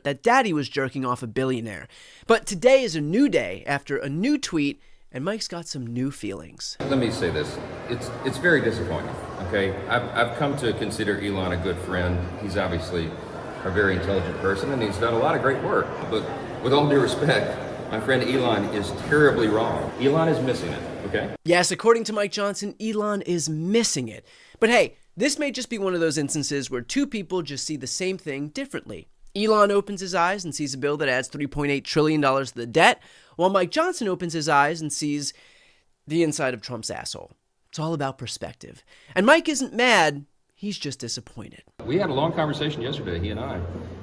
that daddy was jerking off a billionaire. But today is a new day after a new tweet, and Mike's got some new feelings. Let me say this. It's very disappointing, okay? I've come to consider Elon a good friend. He's obviously a very intelligent person, and he's done a lot of great work. But with all due respect, my friend Elon is terribly wrong. Elon is missing it, okay? Yes, according to Mike Johnson, Elon is missing it. But hey, this may just be one of those instances where two people just see the same thing differently. Elon opens his eyes and sees a bill that adds $3.8 trillion to the debt, while Mike Johnson opens his eyes and sees the inside of Trump's asshole. It's all about perspective. And Mike isn't mad, he's just disappointed. We had a long conversation yesterday, he and I.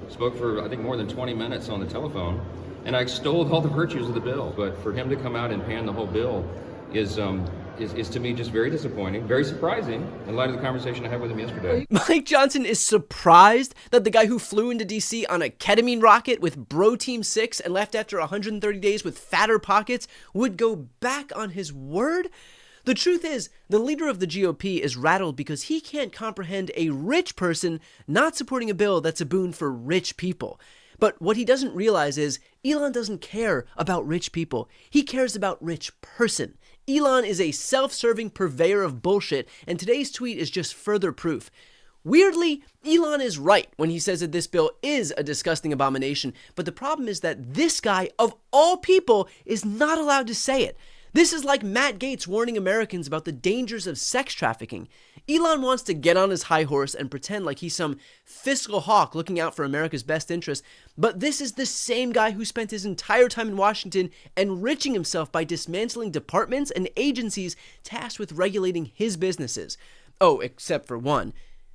Spoke for, I think, more than 20 minutes on the telephone, and I extolled all the virtues of the bill. But for him to come out and pan the whole bill is to me just very disappointing, very surprising in light of the conversation I had with him yesterday. Mike Johnson is surprised that the guy who flew into DC on a ketamine rocket with Bro Team 6 and left after 130 days with fatter pockets would go back on his word? The truth is, the leader of the GOP is rattled because he can't comprehend a rich person not supporting a bill that's a boon for rich people. But what he doesn't realize is Elon doesn't care about rich people. He cares about rich person. Elon is a self-serving purveyor of bullshit, and today's tweet is just further proof. Weirdly, Elon is right when he says that this bill is a disgusting abomination, but the problem is that this guy, of all people, is not allowed to say it. This is like Matt Gaetz warning Americans about the dangers of sex trafficking. Elon wants to get on his high horse and pretend like he's some fiscal hawk looking out for America's best interests, but this is the same guy who spent his entire time in Washington enriching himself by dismantling departments and agencies tasked with regulating his businesses. Oh, except for one.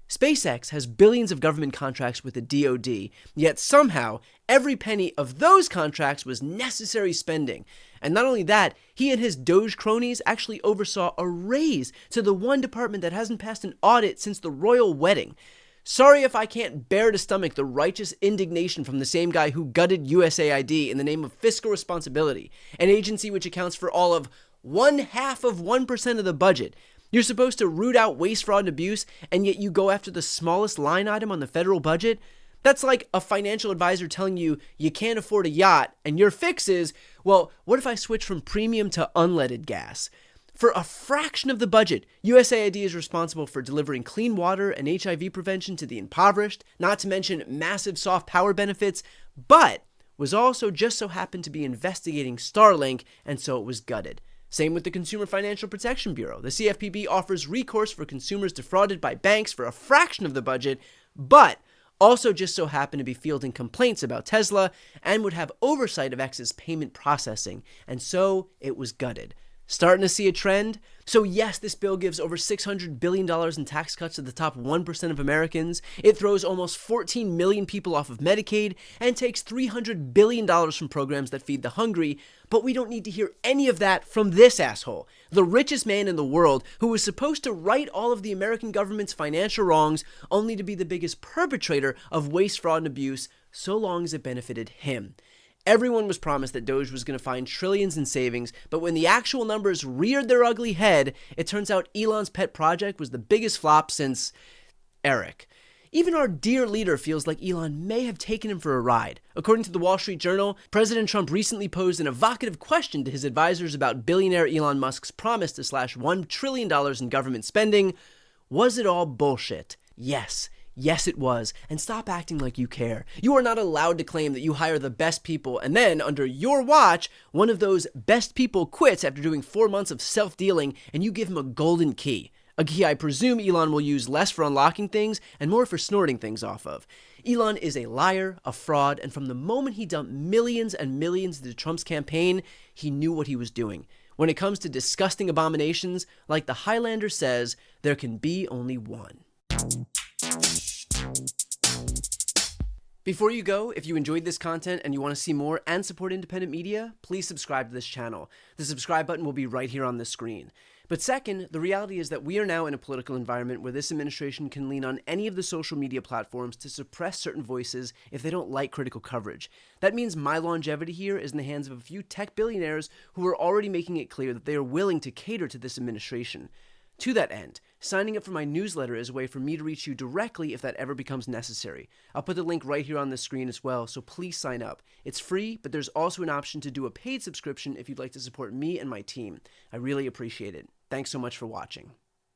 SpaceX has billions of government contracts with the DoD, yet somehow every penny of those contracts was necessary spending. And not only that, he and his Doge cronies actually oversaw a raise to the one department that hasn't passed an audit since the royal wedding. Sorry if I can't bear to stomach the righteous indignation from the same guy who gutted USAID in the name of fiscal responsibility, an agency which accounts for all of 0.5% of the budget. You're supposed to root out waste, fraud, and abuse, and yet you go after the smallest line item on the federal budget? That's like a financial advisor telling you you can't afford a yacht, and your fix is, well, what if I switch from premium to unleaded gas? For a fraction of the budget, USAID is responsible for delivering clean water and HIV prevention to the impoverished, not to mention massive soft power benefits, but was also just so happened to be investigating Starlink, and so it was gutted. Same with the Consumer Financial Protection Bureau. The CFPB offers recourse for consumers defrauded by banks for a fraction of the budget, but also just so happened to be fielding complaints about Tesla and would have oversight of X's payment processing, and so it was gutted. Starting to see a trend? So yes, this bill gives over $600 billion in tax cuts to the top 1% of Americans. It throws almost 14 million people off of Medicaid and takes $300 billion from programs that feed the hungry. But we don't need to hear any of that from this asshole, the richest man in the world who was supposed to right all of the American government's financial wrongs, only to be the biggest perpetrator of waste, fraud, and abuse, so long as it benefited him. Everyone was promised that Doge was going to find trillions in savings, but when the actual numbers reared their ugly head, it turns out Elon's pet project was the biggest flop since Eric. Even our dear leader feels like Elon may have taken him for a ride. According to the Wall Street Journal, President Trump recently posed an evocative question to his advisors about billionaire Elon Musk's promise to slash $1 trillion in government spending. Was it all bullshit? Yes. Yes, it was. And stop acting like you care. You are not allowed to claim that you hire the best people, and then, under your watch, one of those best people quits after doing 4 months of self-dealing, and you give him a golden key. A key I presume Elon will use less for unlocking things and more for snorting things off of. Elon is a liar, a fraud, and from the moment he dumped millions and millions into Trump's campaign, he knew what he was doing. When it comes to disgusting abominations, like the Highlander says, there can be only one. Before you go, if you enjoyed this content and you want to see more and support independent media, please subscribe to this channel. The subscribe button will be right here on the screen. But second, the reality is that we are now in a political environment where this administration can lean on any of the social media platforms to suppress certain voices if they don't like critical coverage. That means my longevity here is in the hands of a few tech billionaires who are already making it clear that they are willing to cater to this administration. To that end, Signing up for my newsletter is a way for me to reach you directly if that ever becomes necessary. I'll put the link right here on the screen as well, so please sign up. It's free, but there's also an option to do a paid subscription if you'd like to support me and my team. I really appreciate it. Thanks so much for watching.